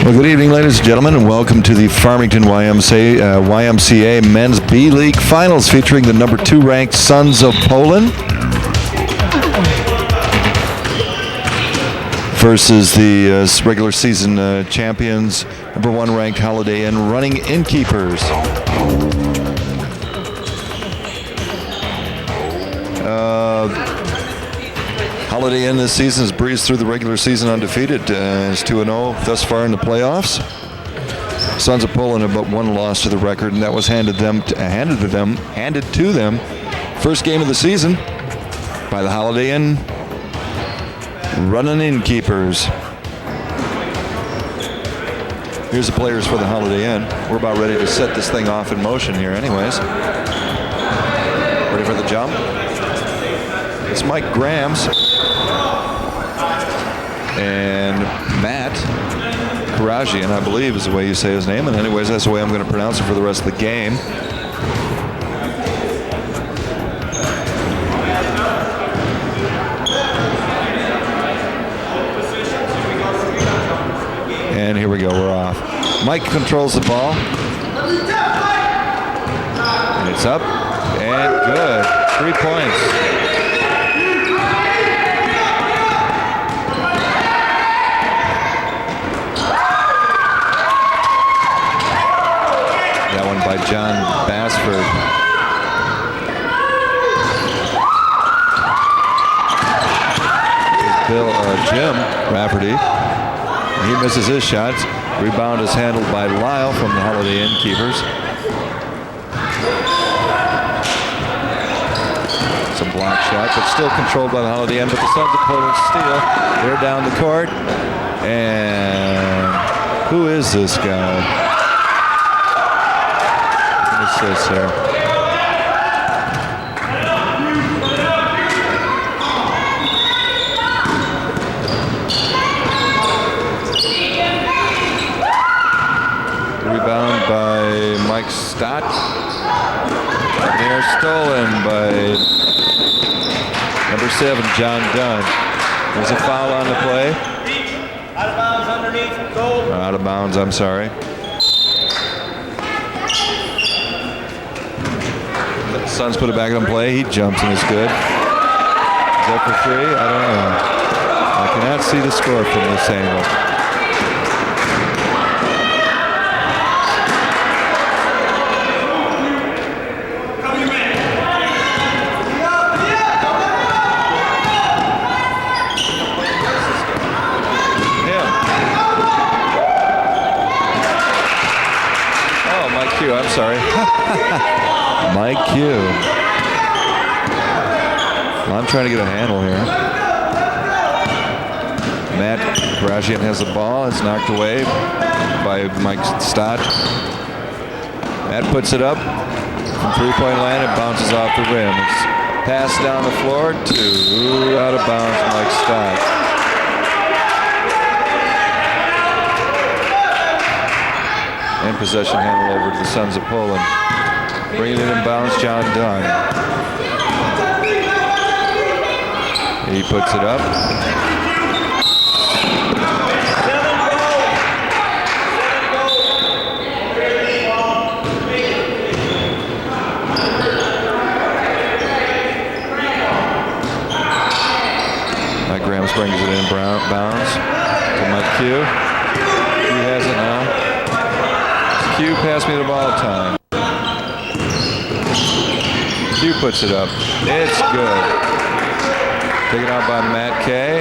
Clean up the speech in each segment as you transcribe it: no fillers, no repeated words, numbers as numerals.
Well, good evening, ladies and gentlemen, and welcome to the Farmington YMCA Men's B-League Finals featuring the number 2 ranked Sons of Poland versus the regular season champions, number 1 ranked Holiday Inn running Innkeepers. Holiday Inn this season has breezed through the regular season undefeated. Is 2-0 thus far in the playoffs. Sons of Poland have but 1 loss to the record, and that was handed to them first game of the season by the Holiday Inn running Innkeepers. Here's the players for the Holiday Inn. We're about ready to set this thing off in motion here anyways. Ready for the jump? It's Mike Grams and Matt Karajian, I believe is the way you say his name. And anyways, that's the way I'm going to pronounce it for the rest of the game. And here we go, we're off. Mike controls the ball. And it's up and good. 3 points. By John Bassford. Jim Rafferty. He misses his shots. Rebound is handled by Lyle from the Holiday Innkeepers. It's a block shot, but still controlled by the Holiday Inn. But the Sons of Poland steal. They're down the court. And who is this guy? This here. Rebound by Mike Stott. They're stolen by number 7, John Dunn. There's a foul on the play. Out of bounds underneath. Goal. Out of bounds, I'm sorry. Suns put it back on play. He jumps and is good. Is that for 3? I don't know. I cannot see the score from this angle. Yeah. Oh, Mike Q. I'm sorry. Mike Q. Well, I'm trying to get a handle here. Matt Karajian has the ball. It's knocked away by Mike Stott. Matt puts it up from 3-point line. It bounces off the rim. It's passed down the floor to out of bounds Mike Stott. And possession handle over to the Sons of Poland. Bringing it in bounds, John Dunn. He puts it up. Mike Grams brings it in bounds to Mike Q. He has it now. Q, pass me the ball time. Q puts it up. It's good. Taken out by Matt Kay.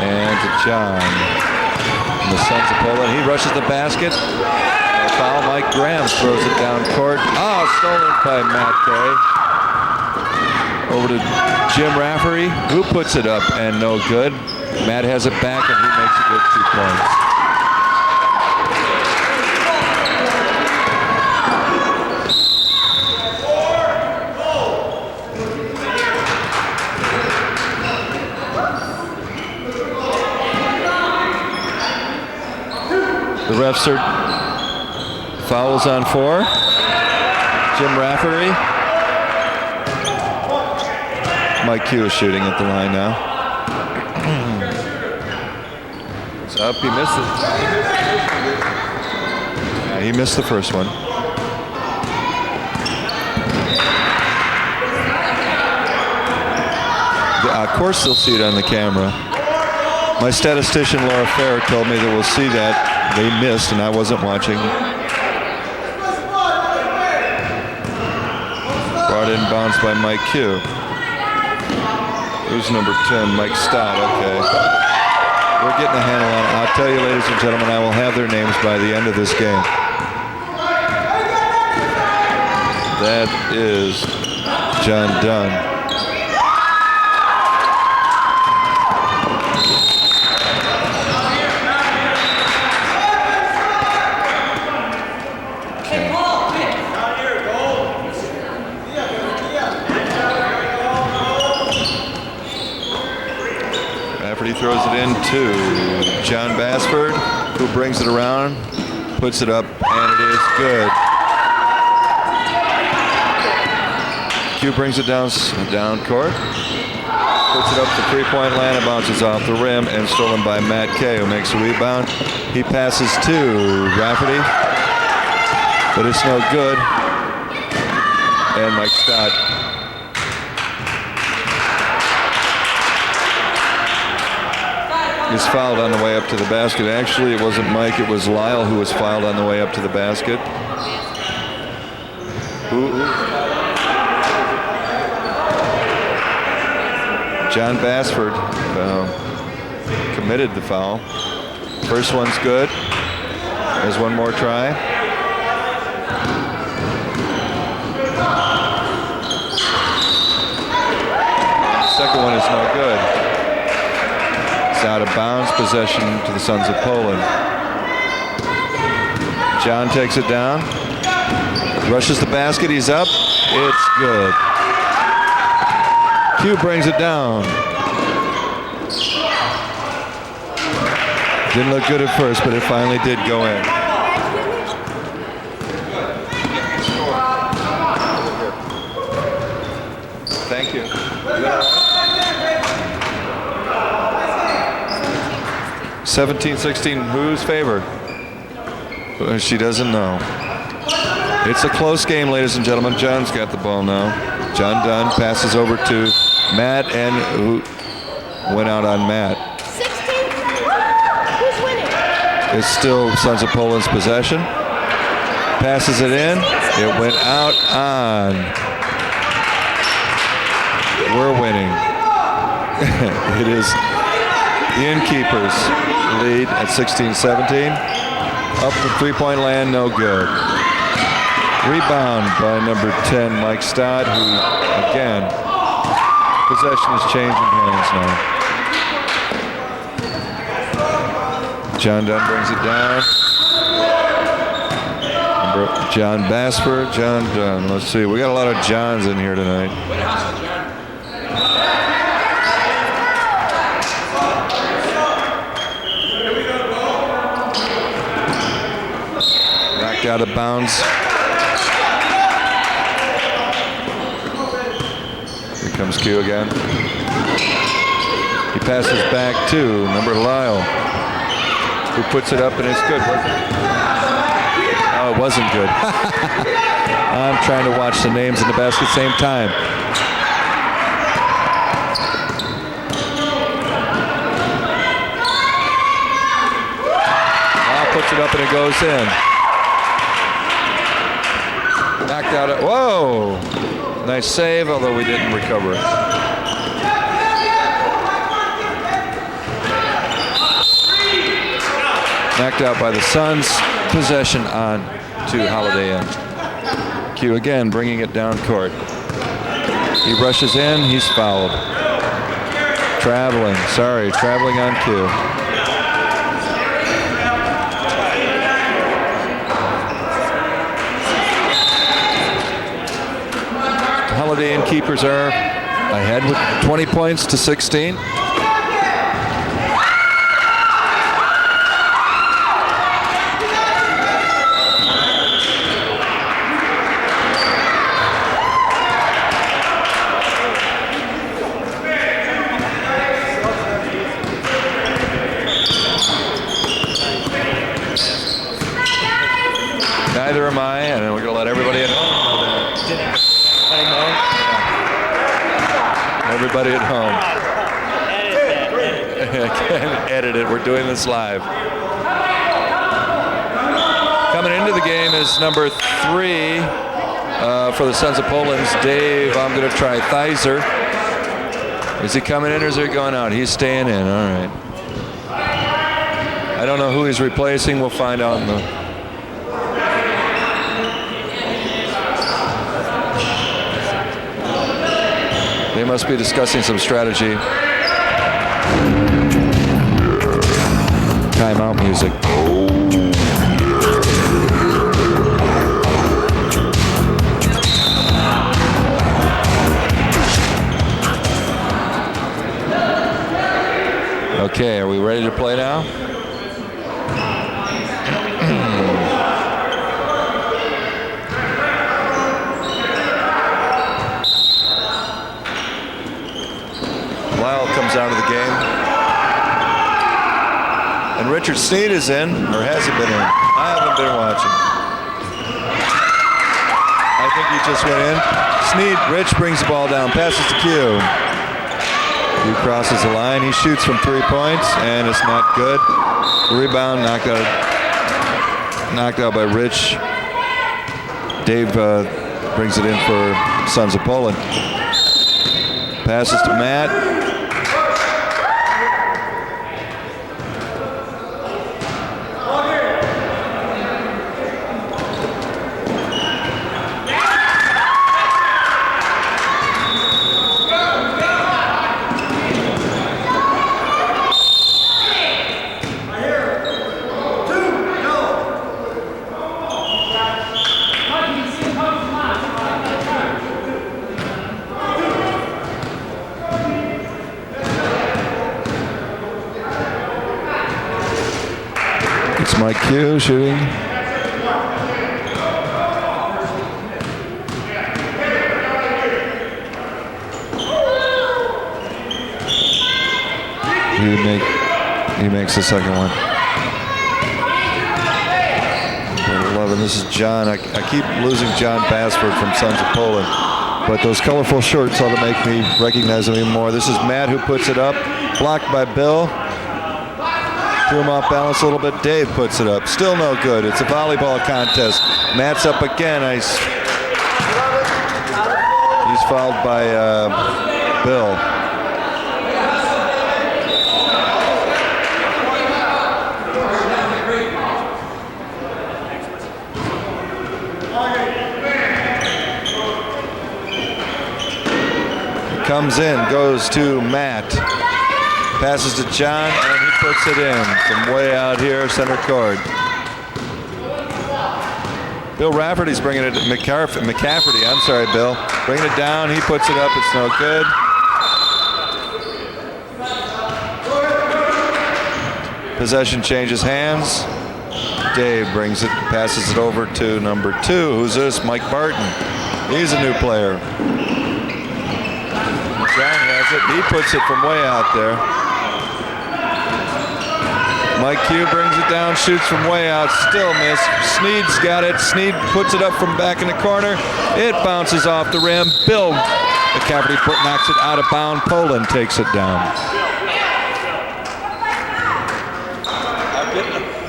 And to John. And the Sons of Poland. He rushes the basket. A foul. Mike Graham throws it down court. Oh, stolen by Matt Kay. Over to Jim Rafferty, who puts it up and no good. Matt has it back and he makes a good 2 points. The refs are Fouls on 4. Jim Rafferty. Mike Q is shooting at the line now. It's up. He missed it. Yeah, he missed the first one. Of course they'll see it on the camera. My statistician Laura Fair told me that we'll see that. They missed and I wasn't watching. Brought in bounds by Mike Q. Who's number 10? Mike Stott. Okay. We're getting a handle on it. I'll tell you, ladies and gentlemen, I will have their names by the end of this game. That is John Dunn. He throws it in to John Bassford, who brings it around, puts it up, and it is good. Q brings it down court, puts it up to three-point land, and bounces off the rim, and stolen by Matt Kay, who makes a rebound. He passes to Rafferty, but it's no good. And Mike Stott is fouled on the way up to the basket. Actually, it wasn't Mike, it was Lyle who was fouled on the way up to the basket. John Bassford committed the foul. First one's good. There's one more try. Second one is no good. Out of bounds, possession to the Sons of Poland. John takes it down, rushes the basket, he's up, it's good. Q brings it down. Didn't look good at first, but it finally did go in. Thank you. 17-16, whose favor? She doesn't know. It's a close game, ladies and gentlemen. John's got the ball now. John Dunn passes over to Matt, and who went out on Matt. 16? Who's winning? It's still Sons of Poland's possession. Passes it in. It went out on. We're winning. It is the Innkeepers lead at 16-17. Up the three-point land, no good. Rebound by number 10, Mike Stott, who, again, possession is changing hands now. John Dunn brings it down. John Bassford, John Dunn. Let's see, we got a lot of Johns in here tonight. Out of bounds. Here comes Q again. He passes back to number Lyle, who puts it up, and it's good. Oh, it wasn't good. I'm trying to watch the names in the basket at the same time. Now puts it up, and it goes in. Knocked out. Whoa! Nice save, although we didn't recover it. Knocked out by the Suns. Possession on to Holiday Inn. Q again bringing it down court. He rushes in. He's fouled. Traveling on Q. Holiday Innkeepers are ahead with 20 points to 16. neither am I, and we're going to let everybody at home know that. Everybody at home. Can't edit it. We're doing this live. Coming into the game is number 3 for the Sons of Poland's Dave. I'm going to try Theiser. Is he coming in or is he going out? He's staying in. All right. I don't know who he's replacing. We'll find out in the. They must be discussing some strategy. Timeout music. Okay, are we ready to play now? Lyle comes out of the game. And Richard Sneed is in, or has he been in? I haven't been watching. I think he just went in. Sneed, Rich brings the ball down, passes to Q. Q crosses the line. He shoots from 3 points, and it's not good. Rebound knocked out by Rich. Dave brings it in for Sons of Poland. Passes to Matt. It's Mike Q shooting. He makes the second one. 11. This is John. I keep losing John Bassford from Sons of Poland, but those colorful shirts ought to make me recognize him even more. This is Matt who puts it up, blocked by Bill. Threw him off balance a little bit. Dave puts it up. Still no good. It's a volleyball contest. Matt's up again. He's fouled by Bill. Comes in, goes to Matt. Passes to John, and he puts it in from way out here, center court. Bill Rafferty's bringing it to McCafferty. I'm sorry, Bill. Bringing it down. He puts it up. It's no good. Possession changes hands. Dave brings it, passes it over to number 2. Who's this? Mike Barton. He's a new player. John has it. He puts it from way out there. Mike Q brings it down, shoots from way out, still missed. Sneed's got it. Sneed puts it up from back in the corner. It bounces off the rim. Bill McCafferty knocks it out of bounds. Poland takes it down.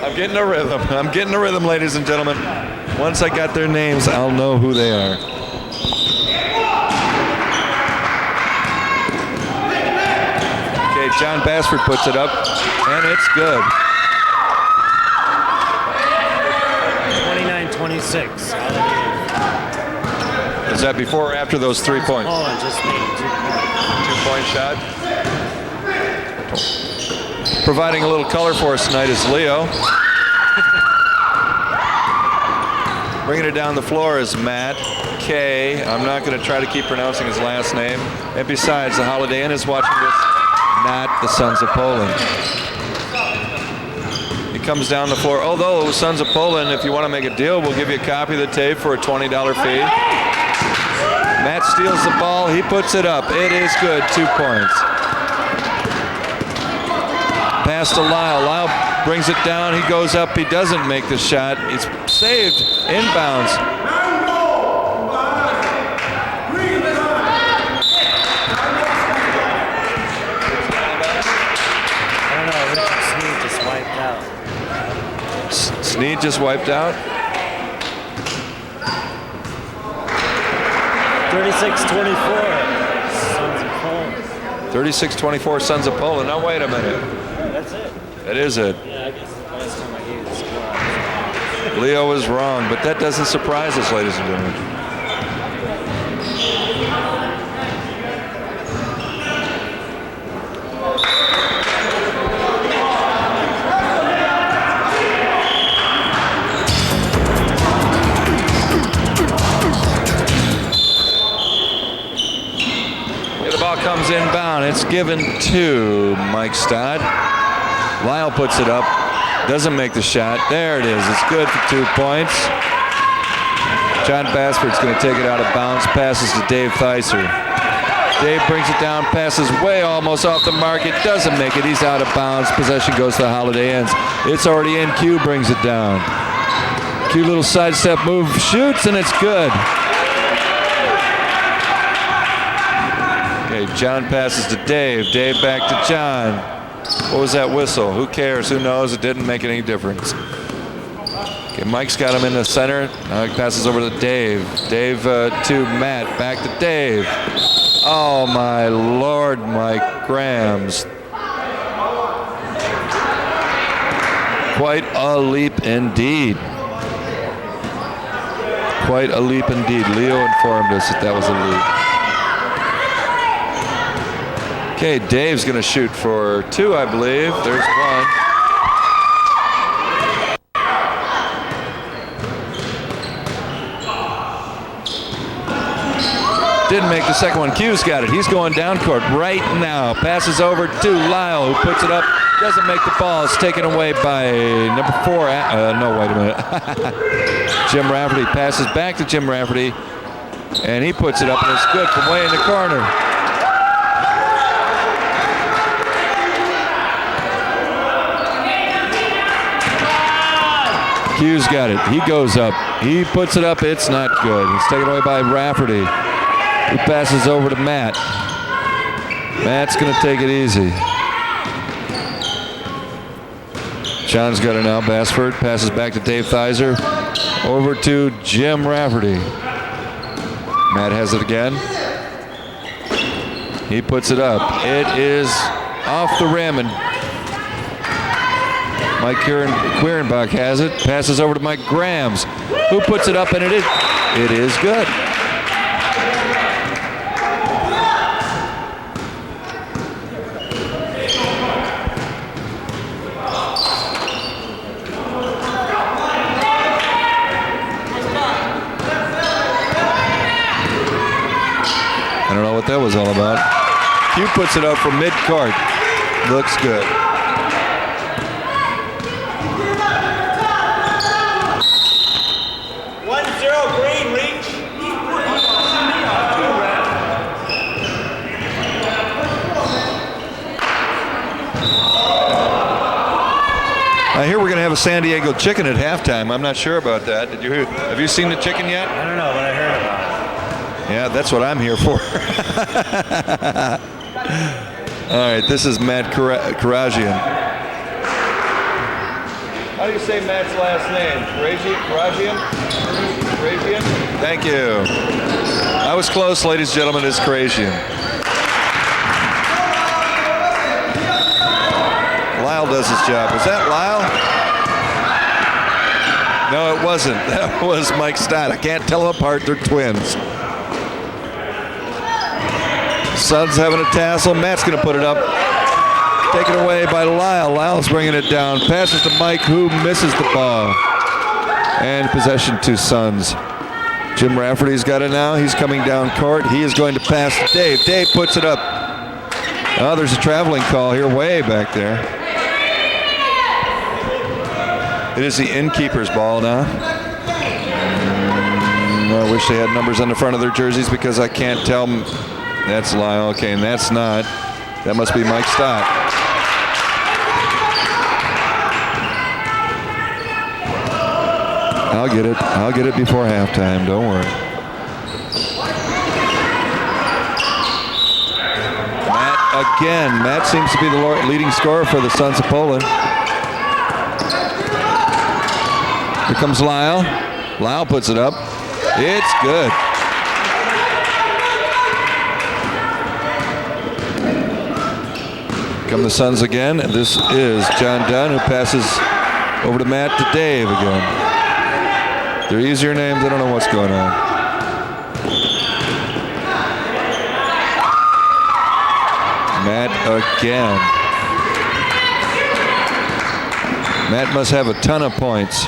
I'm getting a rhythm. I'm getting a rhythm, ladies and gentlemen. Once I got their names, I'll know who they are. Okay, John Bassford puts it up, and it's good. 29-26. Is that before or after those 3 points? Oh, I just made 2 point shot. Providing a little color for us tonight is Leo. Bringing it down the floor is Matt K. I'm not going to try to keep pronouncing his last name. And besides, the Holiday Inn is watching this, not the Sons of Poland. He comes down the floor. Although, Sons of Poland, if you want to make a deal, we'll give you a copy of the tape for a $20 fee. Matt steals the ball. He puts it up. It is good. 2 points. Pass to Lyle. Lyle brings it down. He goes up. He doesn't make the shot. It's saved inbounds. Sneed just wiped out. 36-24. 36-24 Sons of Poland. Now wait a minute. That's it. That is it. Yeah, I guess the last time I gave the score. Leo was wrong, but that doesn't surprise us, ladies and gentlemen. Comes inbound. It's given to Mike Stott. Lyle puts it up. Doesn't make the shot. There it is. It's good for 2 points. John Basford's going to take it out of bounds. Passes to Dave Theiser. Dave brings it down. Passes way almost off the mark. It doesn't make it. He's out of bounds. Possession goes to the Holiday Inns. It's already in. Q brings it down. Q little sidestep move. Shoots, and it's good. John passes to Dave. Dave back to John. What was that whistle? Who cares? Who knows? It didn't make any difference. Okay, Mike's got him in the center. Now he passes over to Dave. Dave to Matt. Back to Dave. Oh, my Lord, Mike Grams. Quite a leap indeed. Quite a leap indeed. Leo informed us that that was a leap. Okay, Dave's going to shoot for 2, I believe. There's 1. Didn't make the second one. Q's got it. He's going down court right now. Passes over to Lyle, who puts it up. Doesn't make the ball. It's taken away by number 4. No, wait a minute. Jim Rafferty passes back to Jim Rafferty, and he puts it up, and it's good from way in the corner. Q's got it. He goes up. He puts it up. It's not good. It's taken away by Rafferty, who passes over to Matt. Matt's going to take it easy. John's got it now. Basford passes back to Dave Theiser. Over to Jim Rafferty. Matt has it again. He puts it up. It is off the rim, and Mike Quierenbach has it. Passes over to Mike Grams, who puts it up, and it is good. I don't know what that was all about. Q puts it up from mid-court. Looks good. I hear we're going to have a San Diego chicken at halftime. I'm not sure about that. Have you seen the chicken yet? I don't know, but I heard about it. Yeah, that's what I'm here for. All right, this is Matt Karajian. How do you say Matt's last name? Karajian? Karajian? Thank you. I was close, ladies and gentlemen. It's Karajian. Lyle does his job. Was that Lyle? No, it wasn't. That was Mike Stott. I can't tell them apart. They're twins. Suns having a tassel. Matt's going to put it up. Taken away by Lyle. Lyle's bringing it down. Passes to Mike, who misses the ball. And possession to Suns. Jim Rafferty's got it now. He's coming down court. He is going to pass to Dave. Dave puts it up. Oh, there's a traveling call here way back there. It is the Innkeepers ball now. I wish they had numbers on the front of their jerseys because I can't tell them. That's Lyle. Okay, and that's not. That must be Mike Stott. I'll get it. I'll get it before halftime. Don't worry. Matt again. Matt seems to be the leading scorer for the Sons of Poland. Here comes Lyle. Lyle puts it up. It's good. Come the Suns again. And this is John Dunn, who passes over to Matt to Dave again. They're easier names. I don't know what's going on. Matt again. Matt must have a ton of points.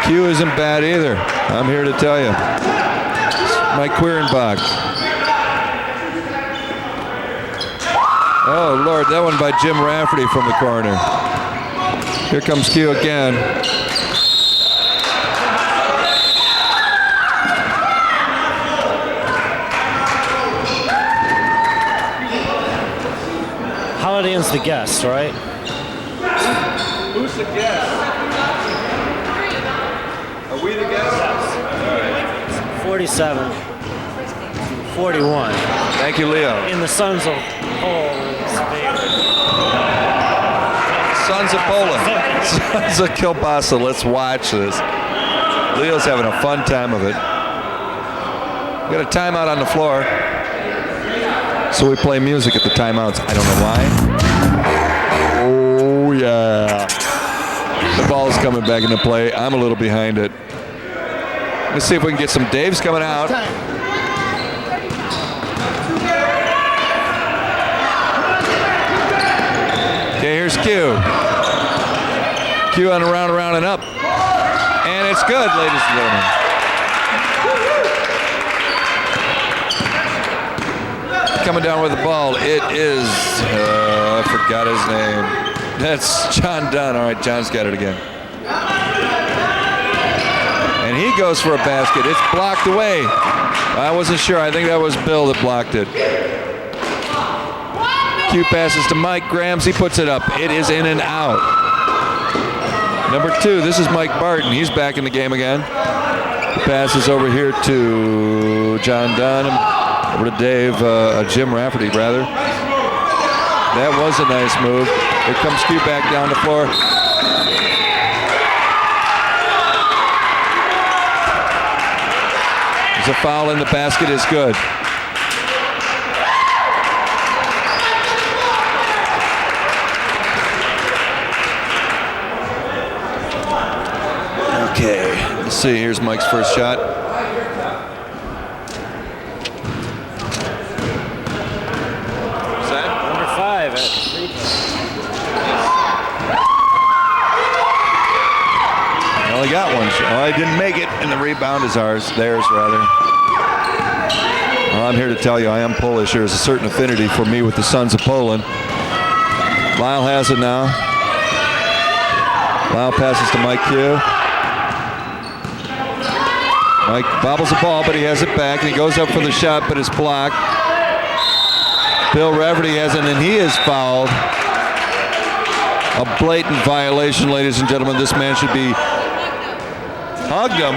Q isn't bad either. I'm here to tell you. Mike Quierenbach. Oh, Lord, that one by Jim Rafferty from the corner. Here comes Q again. Holiday's the guest, right? Who's the guest? Are we the guests? Yes. 47. 41. Thank you, Leo. In the Sons of Poland's favor. Sons of Poland. Sons of Kielbasa. Let's watch this. Leo's having a fun time of it. We got a timeout on the floor. So we play music at the timeouts. I don't know why. Oh, yeah. The ball's coming back into play. I'm a little behind it. Let's see if we can get some Daves coming out. Okay, here's Q. Q on around and up. And it's good, ladies and gentlemen. Coming down with the ball, it is, I forgot his name. That's John Dunn. All right, John's got it again. And he goes for a basket. It's blocked away. I wasn't sure. I think that was Bill that blocked it. Q passes to Mike Grams. He puts it up. It is in and out. Number 2, this is Mike Barton. He's back in the game again. Passes over here to John Dunn. Over to Dave, Jim Rafferty, rather. That was a nice move. Here comes Q back down the floor. There's a foul in the basket. Is good. Okay, let's see. Here's Mike's first shot. Only got one. Oh, I didn't make it, and the rebound is ours. Theirs, rather. Well, I'm here to tell you, I am Polish. There's a certain affinity for me with the Sons of Poland. Lyle has it now. Lyle passes to Mike Q. Mike bobbles the ball, but he has it back, and he goes up for the shot, but it's blocked. Bill Rafferty has it, and he is fouled. A blatant violation, ladies and gentlemen. This man should be hugged him.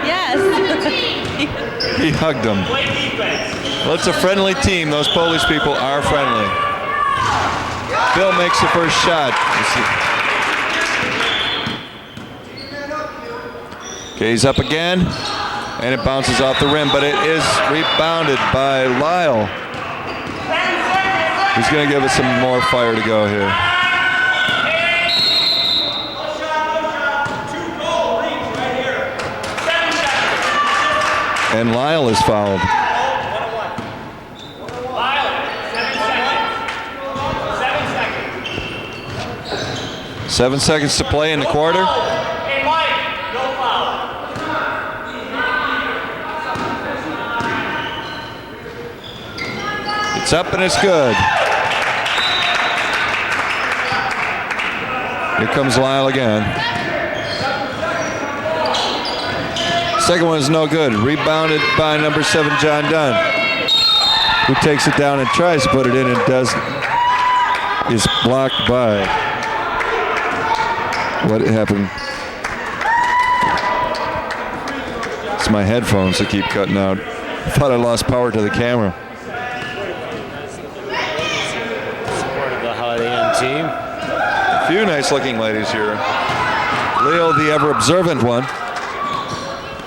Yes. He hugged him. Well, it's a friendly team. Those Polish people are friendly. Bill makes the first shot. Okay, he's up again, and it bounces off the rim, but it is rebounded by Lyle. He's going to give us some more fire to go here. And Lyle is fouled. 7 seconds to play in the quarter. It's up and it's good. Here comes Lyle again. Second one is no good. Rebounded by number 7, John Dunn, who takes it down and tries to put it in and does. Is blocked by What happened? It's my headphones that keep cutting out. I thought I lost power to the camera. Support of the Holiday Inn team. A few nice looking ladies here. Leo, the ever observant one,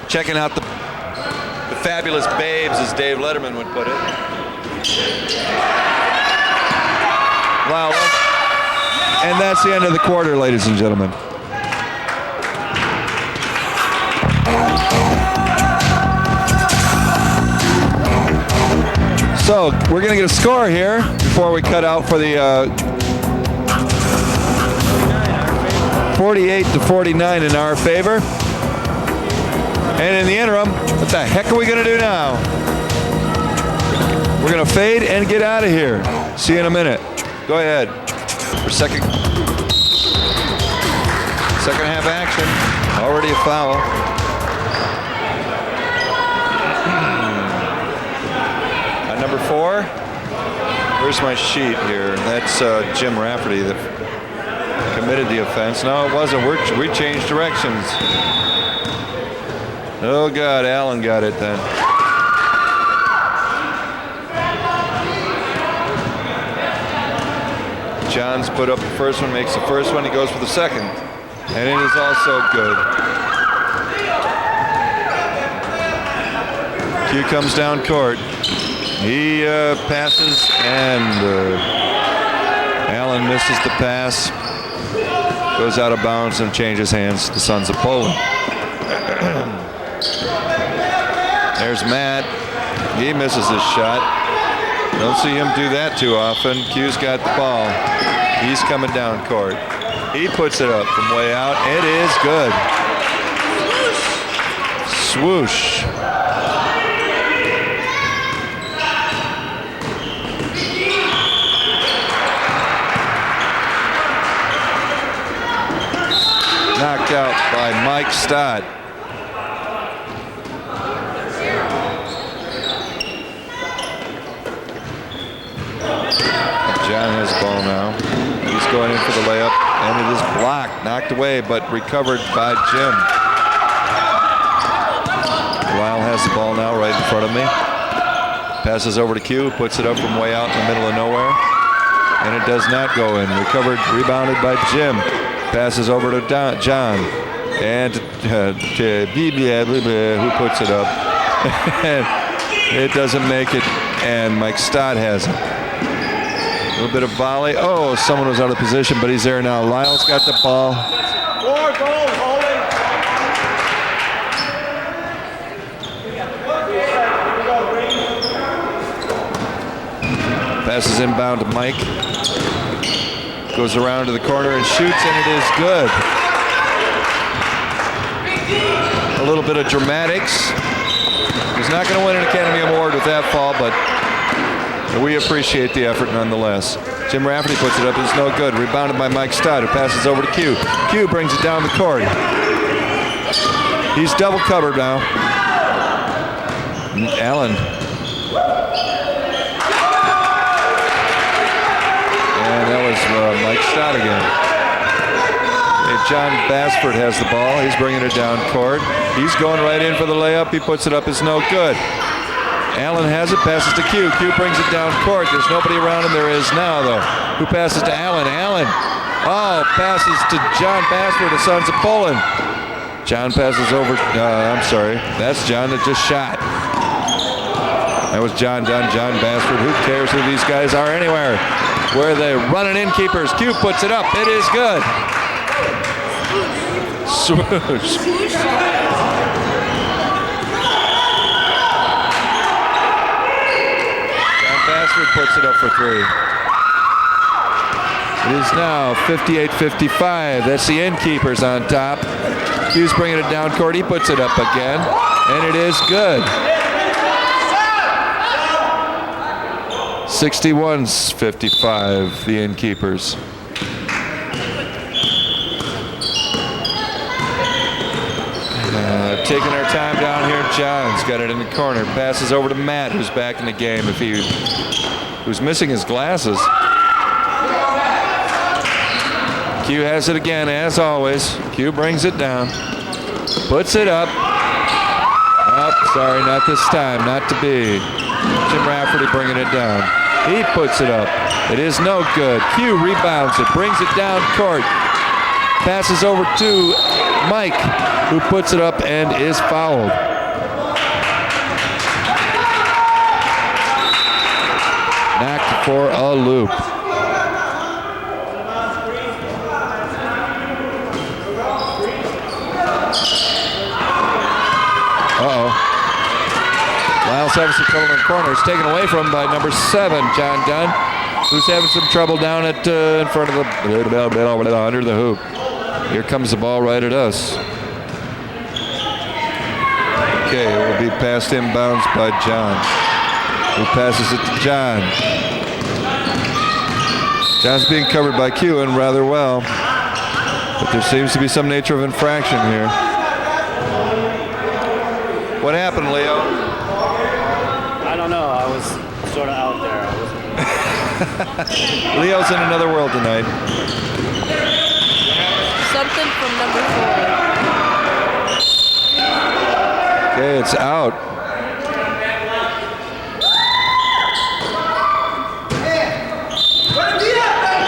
checking out the fabulous babes, as Dave Letterman would put it. Wow. And that's the end of the quarter, ladies and gentlemen. So we're going to get a score here before we cut out for the 48-49 in our favor. And in the interim, what the heck are we going to do now? We're going to fade and get out of here. See you in a minute. Go ahead. For second half action. Already a foul. Number 4. Where's my sheet here? That's Jim Rafferty that committed the offense. No, it wasn't. We changed directions. Oh, God. Allen got it then. John's put up the first one, makes the first one. He goes for the second. And it is also good. Q comes down court. He passes, and Allen misses the pass. Goes out of bounds and changes hands to Sons of Poland. There's Matt. He misses his shot. Don't see him do that too often. Q's got the ball. He's coming down court. He puts it up from way out. It is good. Swoosh. Knocked out by Mike Stott. John has the ball now. He's going in for the layup, and it is blocked, knocked away, but recovered by Jim. Lyle has the ball now right in front of me. Passes over to Q, puts it up from way out in the middle of nowhere, and it does not go in. Recovered, rebounded by Jim. Passes over to John, and who puts it up. It doesn't make it, and Mike Stott has it. A little bit of volley. Oh, someone was out of position, but he's there now. Lyle's got the ball. 4 goals, holding. Passes inbound to Mike. Goes around to the corner and shoots, and it is good. A little bit of dramatics. He's not going to win an Academy Award with that fall, but we appreciate the effort nonetheless. Jim Rafferty puts it up. It's no good. Rebounded by Mike Stott, who passes over to Q. Q brings it down the court. He's double covered now. Allen. And that was Mike Stott again. Hey, John Bassford has the ball. He's bringing it down court. He's going right in for the layup. He puts it up. It's no good. Allen has it, passes to Q. Q brings it down court. There's nobody around him. There is now, though. Who passes to Allen? Allen. Oh, passes to John Bassford, the Sons of Poland. John passes over. I'm sorry. That's John that just shot. That was John Bassford. Who cares who these guys are anywhere? Where they running Innkeepers. Q puts it up. It is good. Swoosh. Bassford puts it up for 3. It is now 58-55. That's the Innkeepers on top. Q's bringing it down court. He puts it up again, and it is good. 61-55, the Innkeepers. Taking our time down here. John's got it in the corner. Passes over to Matt, who's back in the game. Who's missing his glasses. Q has it again, as always. Q brings it down. Puts it up. Oh, sorry, not this time. Not to be. Jim Rafferty bringing it down. He puts it up. It is no good. Q rebounds it, brings it down court. Passes over to Mike, who puts it up and is fouled. Knocked for a loop. Lyles having some trouble in the corner. It's taken away from him by number 7, John Dunn, who's having some trouble down at in front of the under the hoop. Here comes the ball right at us. Okay, it will be passed inbounds by John, who passes it to John. John's being covered by Q and rather well, but there seems to be some nature of infraction here. What happened, Leo? I don't know. I was sort of out there. I wasn't. Leo's in another world tonight. Something from number 4. Okay, it's out.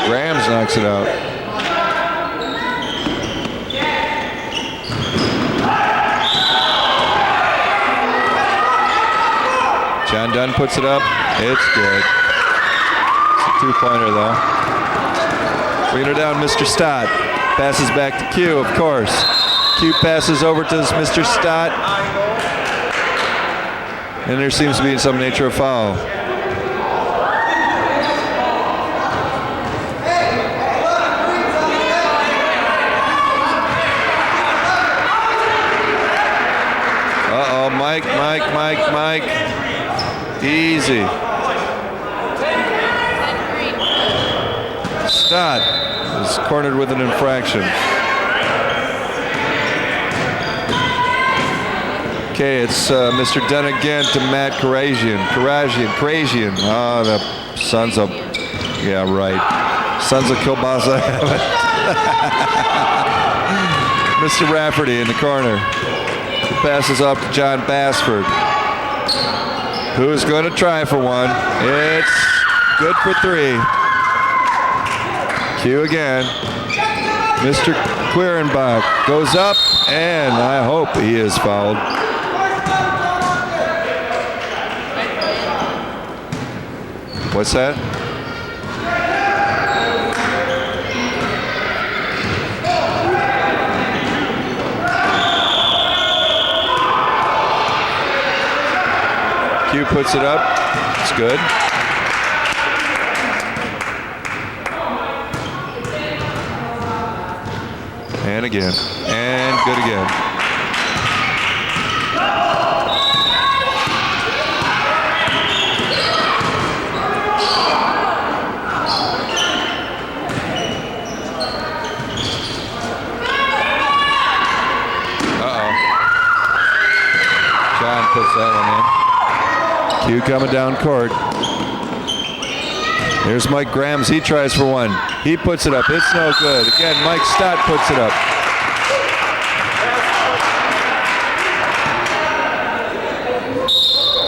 Rams knocks it out. John Dunn puts it up. It's good. It's a two-pointer, though. Bringing her down, Mr. Stott. Passes back to Q, of course. Q passes over to Mr. Stott. And there seems to be some nature of foul. Uh-oh, Mike. Easy. Stott is cornered with an infraction. Okay, it's Mr. Dunn again to Matt Karazian. Oh, the sons of, yeah, right. Sons of Kielbasa have it. Mr. Rafferty in the corner. He passes off to John Bassford, who's going to try for one. It's good for 3. Q again. Mr. Querenbach goes up, and I hope he is fouled. What's that? Q puts it up. It's good. And again. And good again. Uh-oh. John puts that one in. Q coming down court. Here's Mike Grams. He tries for one. He puts it up. It's no good. Again, Mike Stott puts it up.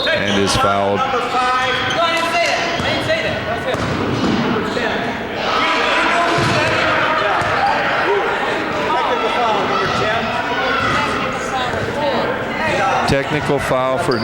And is fouled. Technical foul for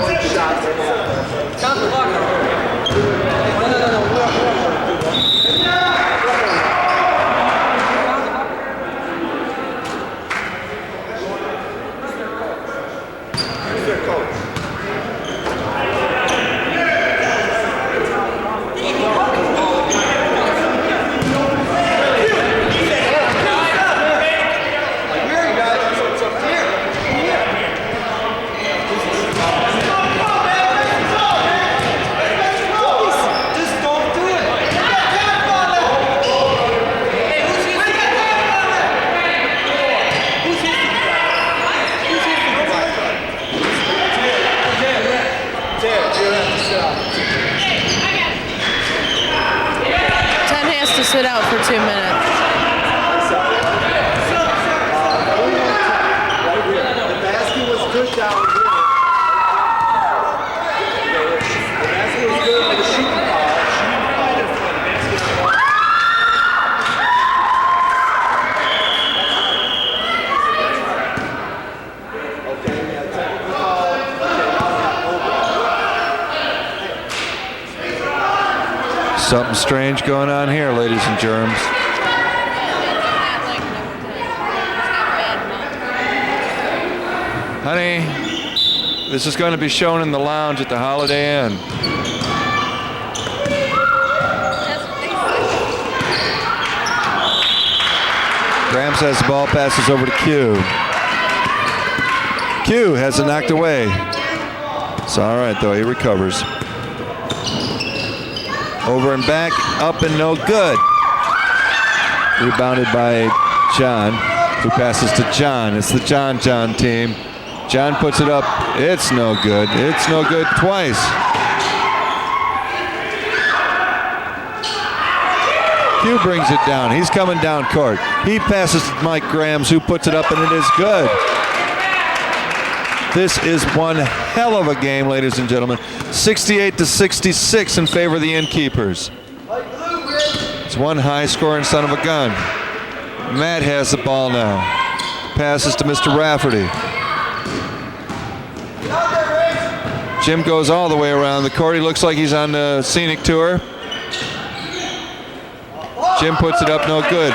Sit out for 2 minutes. Something strange going on here, ladies and germs. Honey, this is going to be shown in the lounge at the Holiday Inn. Grams has the ball, passes over to Q. Q has it knocked away. It's all right, though. He recovers. Over and back, up and no good. Rebounded by John, who passes to John. It's the John team. John puts it up. It's no good. It's no good twice. Q brings it down. He's coming down court. He passes to Mike Grams, who puts it up, and it is good. This is one hell of a game, ladies and gentlemen. 68-66 in favor of the Innkeepers. It's one high-scoring son of a gun. Matt has the ball now. Passes to Mr. Rafferty. Jim goes all the way around the court. He looks like he's on the scenic tour. Jim puts it up, no good.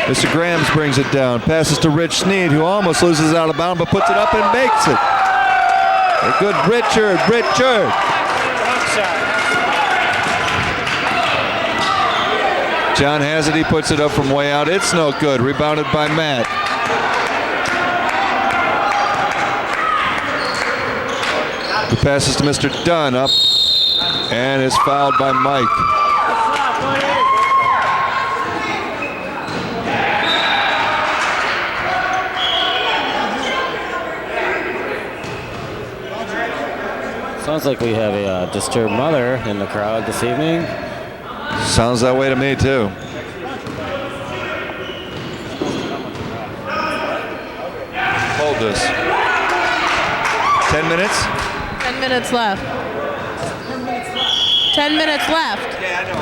Mr. Grams brings it down. Passes to Rich Sneed, who almost loses out of bounds, but puts it up and makes it. A good Richard. John has it. He puts it up from way out. It's no good. Rebounded by Matt. He passes to Mr. Dunn up and is fouled by Mike. Sounds like we have a disturbed mother in the crowd this evening. Sounds that way to me, too. Hold this. 10 minutes? 10 minutes left. 10 minutes left. Yeah, I know.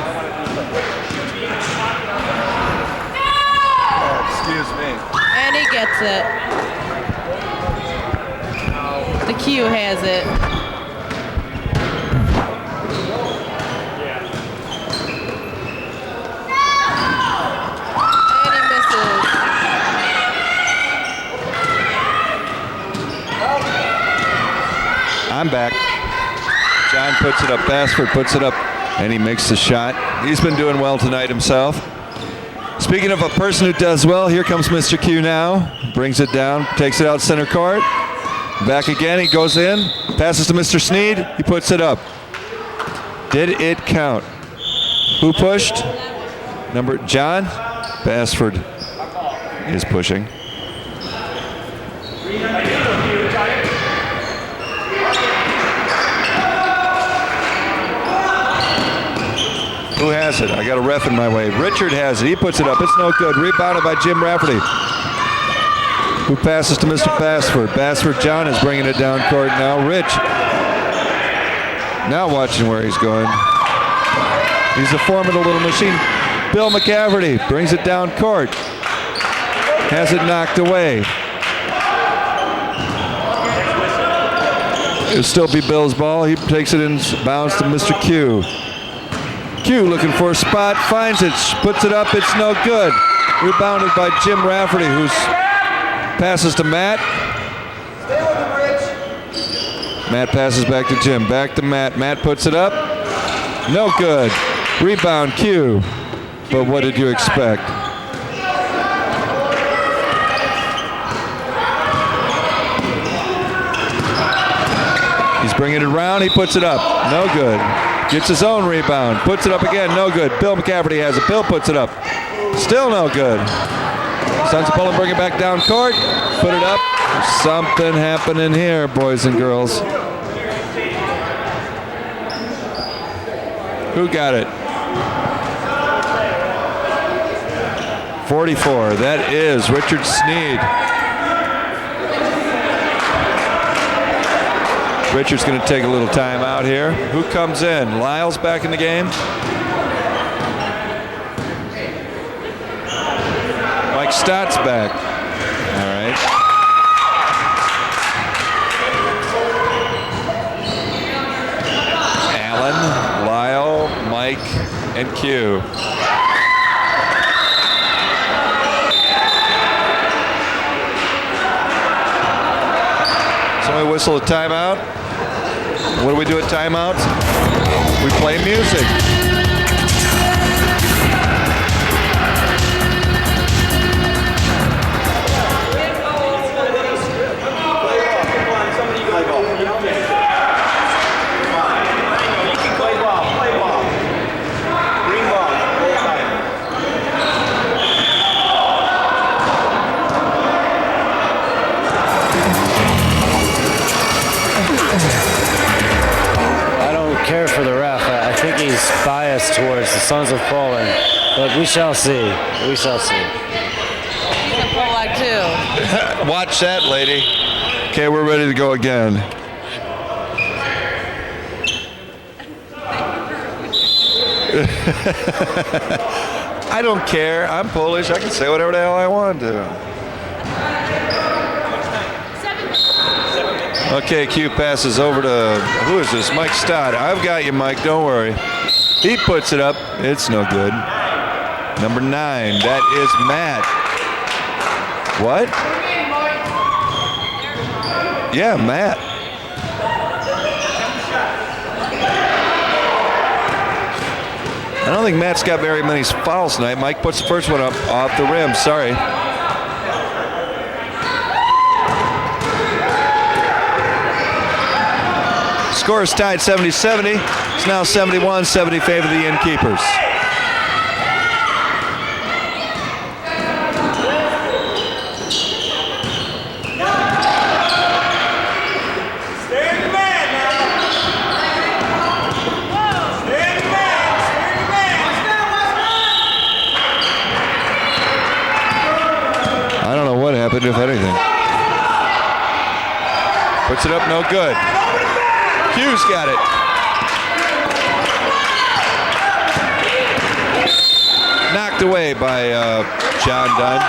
Excuse me. And he gets it. The Q has it. I'm back. John puts it up. Bassford puts it up, and he makes the shot. He's been doing well tonight himself. Speaking of a person who does well, here comes Mr. Q now. Brings it down, takes it out center court. Back again, he goes in, passes to Mr. Sneed. He puts it up. Did it count? Who pushed? Number John? Bassford is pushing. Who has it? I got a ref in my way. Richard has it. He puts it up. It's no good. Rebounded by Jim Rafferty, who passes to Mr. Bassford. Bassford John is bringing it down court now. Rich now watching where he's going. He's a formidable little machine. Bill McCafferty brings it down court. Has it knocked away. It'll still be Bill's ball. He takes it in bounds to Mr. Q. Q looking for a spot, finds it, puts it up, it's no good. Rebounded by Jim Rafferty, who's passes to Matt. Matt passes back to Jim, back to Matt. Matt puts it up, no good. Rebound Q, but what did you expect? He's bringing it around, he puts it up, no good. Gets his own rebound, puts it up again, no good. Bill McCafferty has it, Bill puts it up, still no good. Sons of Poland bring it back down court, put it up. Something happening here, boys and girls. Who got it? 44, that is Richard Sneed. Richard's going to take a little time out here. Who comes in? Lyle's back in the game. Mike Stott's back. All right. Allen, Lyle, Mike, and Q. So we whistle a timeout. What do we do at timeout? We play music. I don't care for the ref. I think he's biased towards the Sons of Poland. But we shall see. We shall see. He's a Polak too. Watch that, lady. Okay, we're ready to go again. I don't care. I'm Polish. I can say whatever the hell I want to. Okay, Q passes over to, who is this? Mike Stott. I've got you, Mike. Don't worry. He puts it up. It's no good. Number 9. That is Matt. What? Yeah, Matt. I don't think Matt's got very many fouls tonight. Mike puts the first one up off the rim. Sorry. Score is tied 70-70. It's now 71-70 favor the Innkeepers. I don't know what happened, if anything. Puts it up, no good. Q's got it. Knocked away by John Dunn.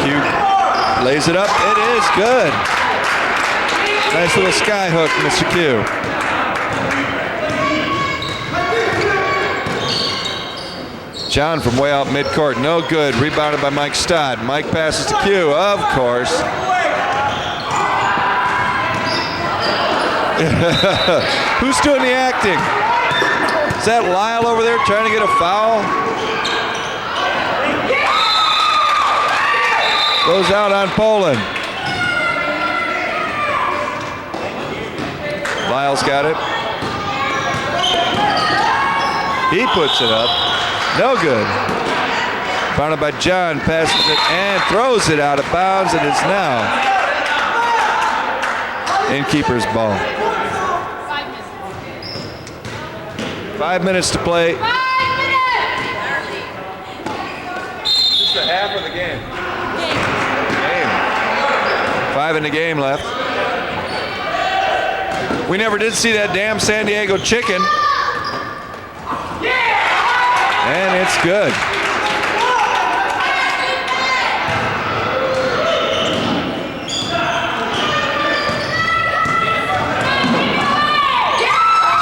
Q lays it up. It is good. Nice little sky hook, Mr. Q. John from way out midcourt, no good. Rebounded by Mike Stott. Mike passes to Q, of course. Who's doing the acting? Is that Lyle over there trying to get a foul? Goes out on Poland. Lyle's got it. He puts it up. No good. Founded by John, passes it and throws it out of bounds, and it's now Innkeepers ball. 5 minutes to play. 5 minutes! Just a half of the game. Game. 5 in the game left. We never did see that damn San Diego chicken. And it's good.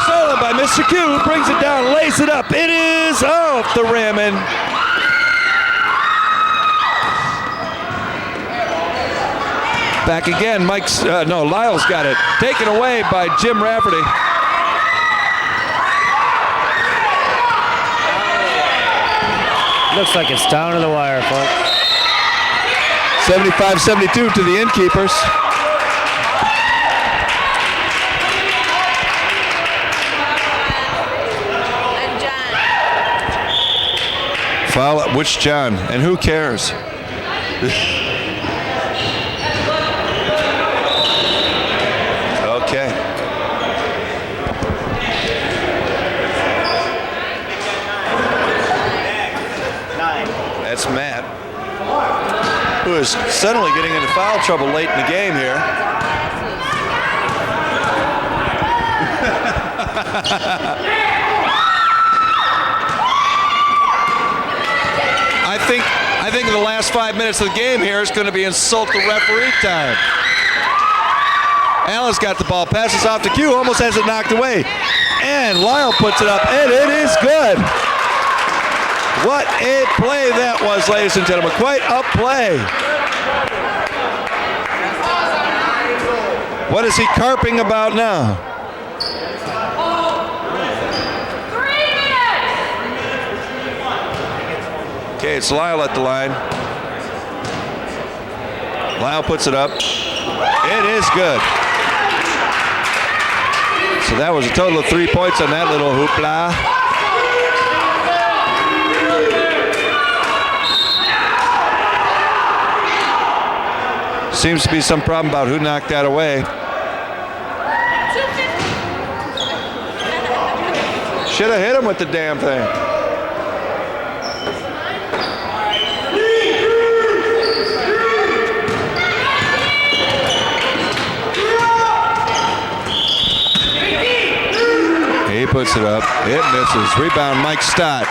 Stolen by Mr. Q, who brings it down, lays it up. It is off the rim, and back again. Lyle's got it. Taken away by Jim Rafferty. Looks like it's down to the wire, folks. 75-72 to the Innkeepers. And John. Foul, which John? And who cares? Okay. That's Matt, who is suddenly getting into foul trouble late in the game here. I think in the last 5 minutes of the game here is going to be insult the referee time. Allen's got the ball, passes off to Q, almost has it knocked away. And Lyle puts it up, and it is good. What a play that was, ladies and gentlemen. Quite a play. What is he carping about now? 3 minutes. Okay, it's Lyle at the line. Lyle puts it up. It is good. So that was a total of 3 points on that little hoopla. Seems to be some problem about who knocked that away. Should have hit him with the damn thing. He puts it up. It misses. Rebound, Mike Stott.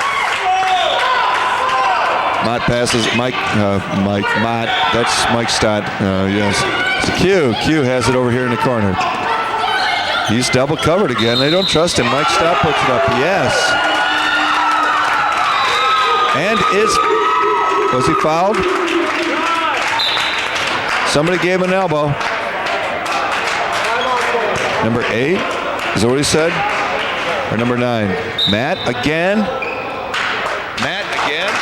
Mott passes. Mott. That's Mike Stott. Yes. It's Q. Q has it over here in the corner. He's double covered again. They don't trust him. Mike Stott puts it up. Yes. And was he fouled? Somebody gave him an elbow. Number 8. Is that what he said? Or number 9? Matt again? Matt again?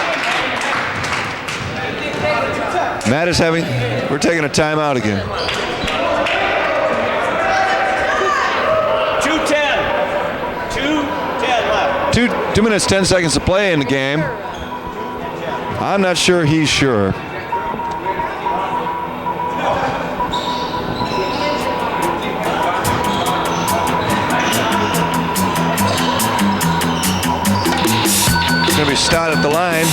Matt is having, we're taking a timeout again. 2:10 left. 2 minutes, 10 seconds to play in the game. I'm not sure he's sure. It's going to be Stott at the line.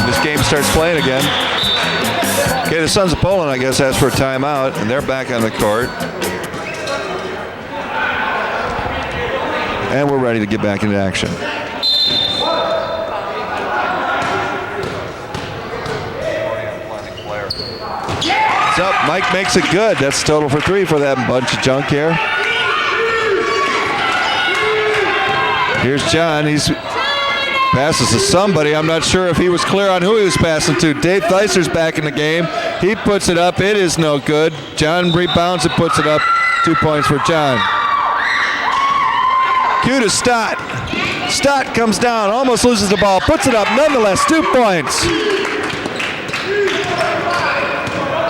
This game starts playing again. Okay, the Sons of Poland, I guess, asked for a timeout, and they're back on the court. And we're ready to get back into action. It's up. Mike makes it good. That's total for 3 for that bunch of junk here. Here's John. He's passes to somebody. I'm not sure if he was clear on who he was passing to. Dave Theiser's back in the game. He puts it up. It is no good. John rebounds and puts it up. 2 points for John. Q to Stott. Stott comes down, almost loses the ball, puts it up nonetheless. 2 points.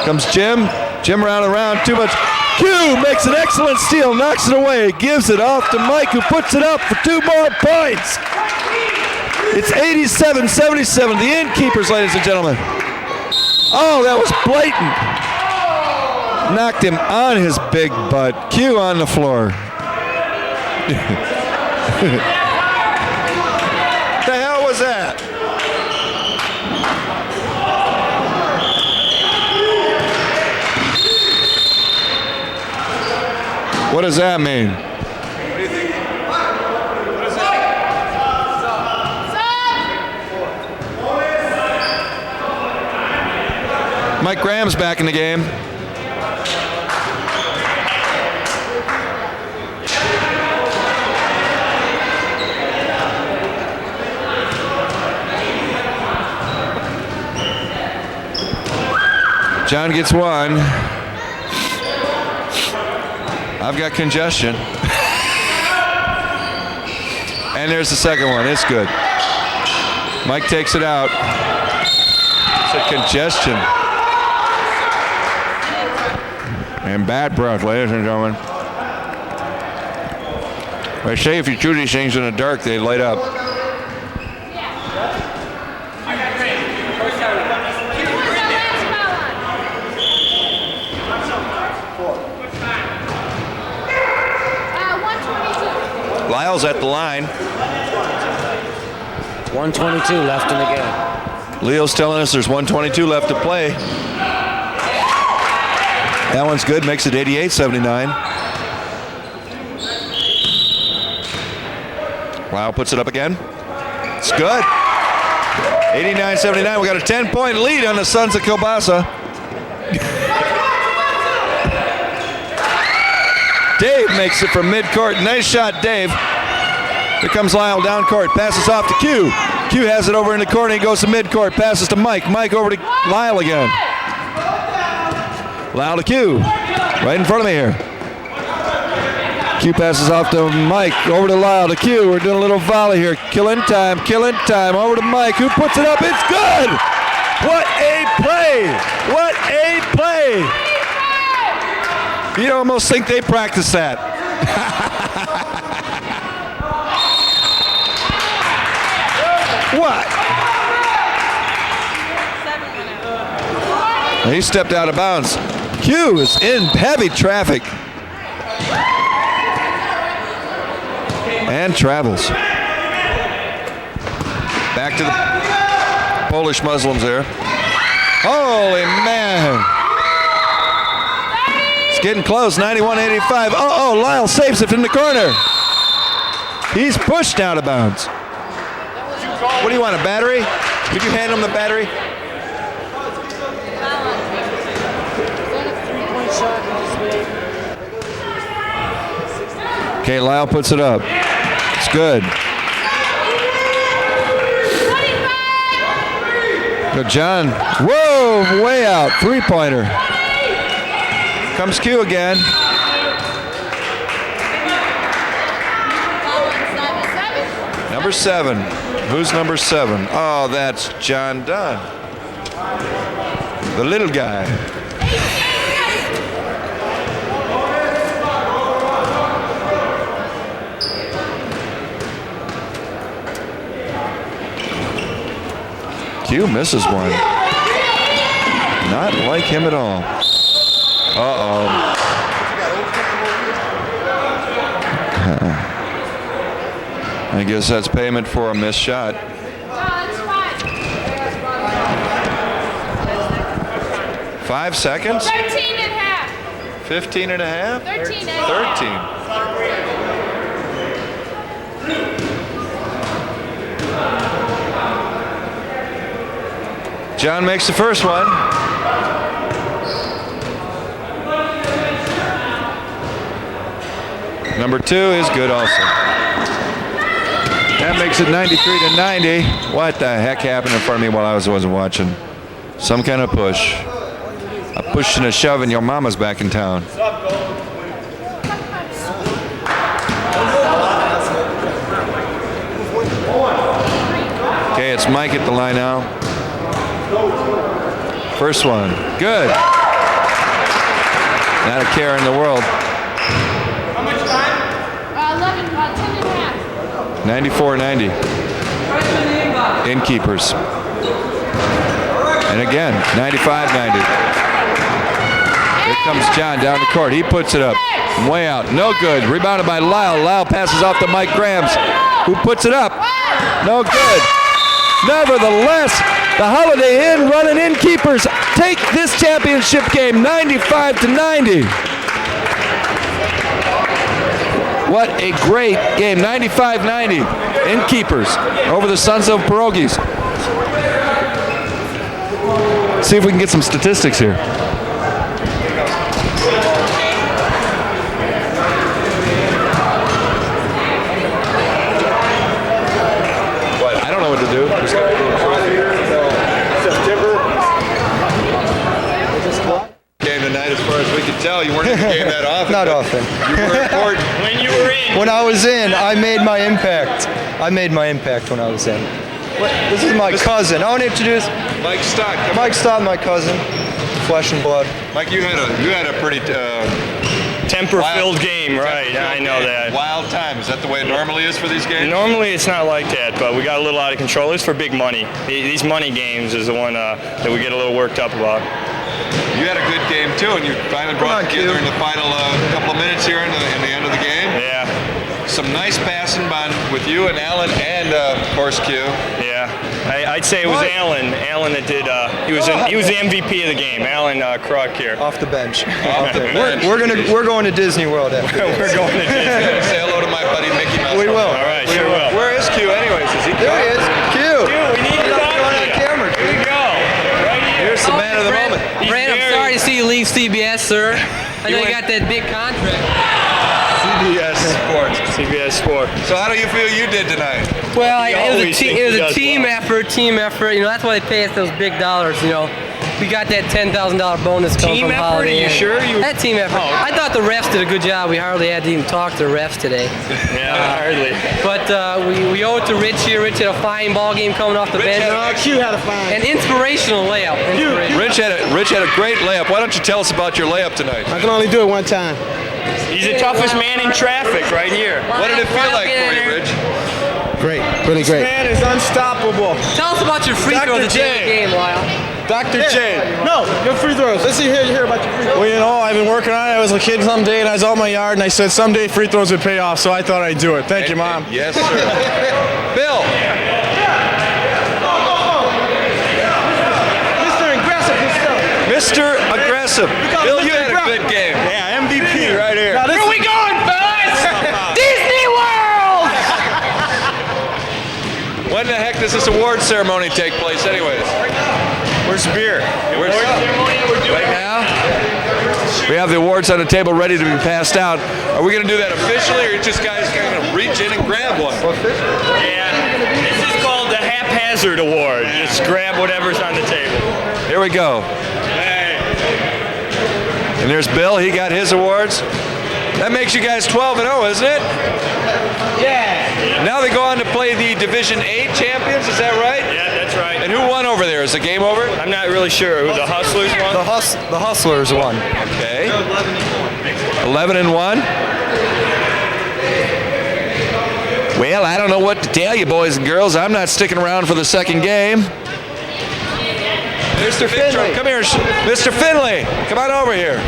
Comes Jim. Jim around, too much. Q makes an excellent steal, knocks it away, gives it off to Mike, who puts it up for 2 more points. It's 87-77, the Innkeepers, ladies and gentlemen. Oh, that was blatant. Knocked him on his big butt. Q on the floor. The hell was that? What does that mean? Mike Graham's back in the game. John gets 1. I've got congestion. And there's the second one. It's good. Mike takes it out. It's a congestion. And bad breath, ladies and gentlemen. They say if you chew these things in the dark, they light up. Lyle's at the line. 1:22 left in the game. Leo's telling us there's 1:22 left to play. That one's good, makes it 88-79. Lyle puts it up again. It's good. 89-79. We got a 10-point lead on the Sons of Kielbasa. Dave makes it from midcourt. Nice shot, Dave. Here comes Lyle down court. Passes off to Q. Q has it over in the corner. He goes to midcourt. Passes to Mike. Mike over to Lyle again. Lyle to Q. Right in front of me here. Q passes off to Mike. Over to Lyle to Q. We're doing a little volley here. Killing time. Over to Mike, who puts it up. It's good. What a play. What a play. You almost think they practiced that. What? He stepped out of bounds. Q is in heavy traffic. And travels. Back to the Polish Muslims there. Holy man. It's getting close, 91-85. Oh, Lyle saves it from the corner. He's pushed out of bounds. What do you want, a battery? Did you hand him the battery? Okay, Lyle puts it up. It's good. Good, John. Whoa, way out. Three-pointer. Comes Q again. Number 7. Who's number 7? Oh, that's John Dunn. The little guy. Q misses one. Not like him at all. Uh-oh. I guess that's payment for a missed shot. 5 seconds? 13 and a half. 15 and a half? 13 and a half. 13. John makes the first one. Number 2 is good also. That makes it 93-90. What the heck happened in front of me while I wasn't watching? Some kind of push. A push and a shove and your mama's back in town. Okay, it's Mike at the line now. First one, good. Not a care in the world. How much time? 10 and a half. 94-90. Innkeepers. And again, 95-90. Here comes John down the court. He puts it up. Way out. No good. Rebounded by Lyle. Lyle passes off to Mike Grams, who puts it up. No good. Nevertheless, the Holiday Inn running Innkeepers take this championship game 95-90. What a great game. 95-90. Innkeepers over the Sons of Pierogies. See if we can get some statistics here. What? I don't know what to do. Game tonight, as far as we can tell, you weren't in the game that often. Not often. You were important. When you were in. When I was in, I made my impact. I made my impact when I was in. This is my cousin. I want to introduce Mike Stock. Mike Stott, my cousin, flesh and blood. Mike, you had a pretty Temper-filled game, right? I know that. Wild time. Is that the way it normally is for these games? Normally it's not like that, but we got a little out of control. It's for big money. These money games is the one that we get a little worked up about. You had a good game too, and you finally brought it together in the final couple of minutes here in the end of the game. Yeah. Some nice passing with you and Alan and of course Q. Yeah. I'd say it was Alan. Alan that did. He was the MVP of the game. Alan Kruk here. Off the bench. Off the bench. We're going to Disney World after this. We're going to Disney. Say hello to my buddy Mickey Mouse. We will. All right, sure will. Where is Q anyways? Is he? There he is. Q. Dude, we need you. you leave CBS, sir? I know you got that big contract. CBS Sports. CBS Sport. So how do you feel you did tonight? Well, He it always was thinks a he does team well. effort. You know, that's why they pay us those big dollars. You know, we got that $10,000 bonus coming Team from effort? Holiday Are you Inn. sure? That team effort. Oh. I thought the refs did a good job. We hardly had to even talk to the refs today. Yeah, hardly. But we owe it to Rich here. Rich had a fine ball game coming off the bench. Q had a fine. An inspirational layup. Rich had a great layup. Why don't you tell us about your layup tonight? I can only do it one time. He's the toughest man in traffic right here. What did it feel like for you, Rich? Great. Really great. Man is unstoppable. Tell us about your free Dr. throws at the end of the J. game, Lyle. Dr. J. No, your free throws. Let's hear about your free throws. Well, you know, I've been working on it. I was a kid someday, and I was out in my yard, and I said someday free throws would pay off, so I thought I'd do it. Thank you, Mom. Yes, sir. Bill. Mr. Aggressive. Bill, you had a good game. Yeah, MVP right here. Now, Where we going, fellas? Disney World! When the heck does this award ceremony take place anyways? Where's the beer? Right now? We have the awards on the table ready to be passed out. Are we going to do that officially, or are you just guys going to reach in and grab one? Yeah. This is called the haphazard award. Just grab whatever's on the table. Here we go. And there's Bill. He got his awards. That makes you guys 12-0, isn't it? Yeah. Now they go on to play the Division 8 champions. Is that right? Yeah, that's right. And who won over there? Is the game over? I'm not really sure who the Hustlers won. The Hustlers won. Okay. 11-1. Well, I don't know what to tell you, boys and girls. I'm not sticking around for the second game. Mr. Finley. Come here, Mr. Finley. Come on over here.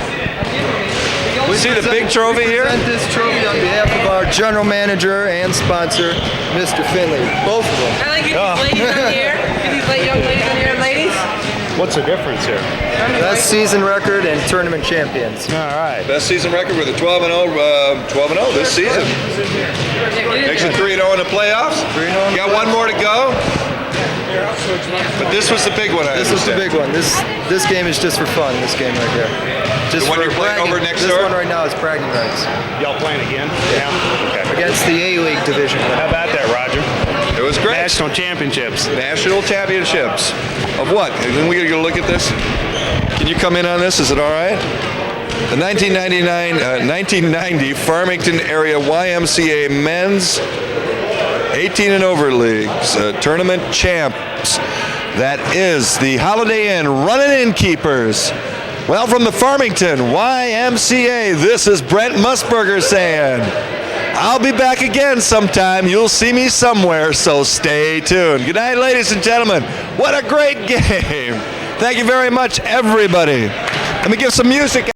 You see the big trophy here? We present this trophy on behalf of our general manager and sponsor, Mr. Finley. Both of them. I like get these ladies on here. Get these young ladies on here, ladies. What's the difference here? Best season record and tournament champions. All right. Best season record with a 12-0 this season. Makes it 3-0 in the playoffs. 3-0 in the Got one more to go. But this was the big one. This was the big one. This game is just for fun. This game right here. Just The one for you're playing bragging. over next This door? one right now is bragging rights Y'all playing again? Yeah. Okay. against the A-League division. How about that, Roger? It was great. National championships. National championships. Of what? And then we got to go look at this. Can you come in on this? Is it all right? The 1990 Farmington area YMCA men's 18 and over leagues tournament champs. That is the Holiday Inn running Innkeepers. Well, from the Farmington YMCA, this is Brent Musburger saying, I'll be back again sometime. You'll see me somewhere, so stay tuned. Good night, ladies and gentlemen. What a great game. Thank you very much, everybody. Let me give some music.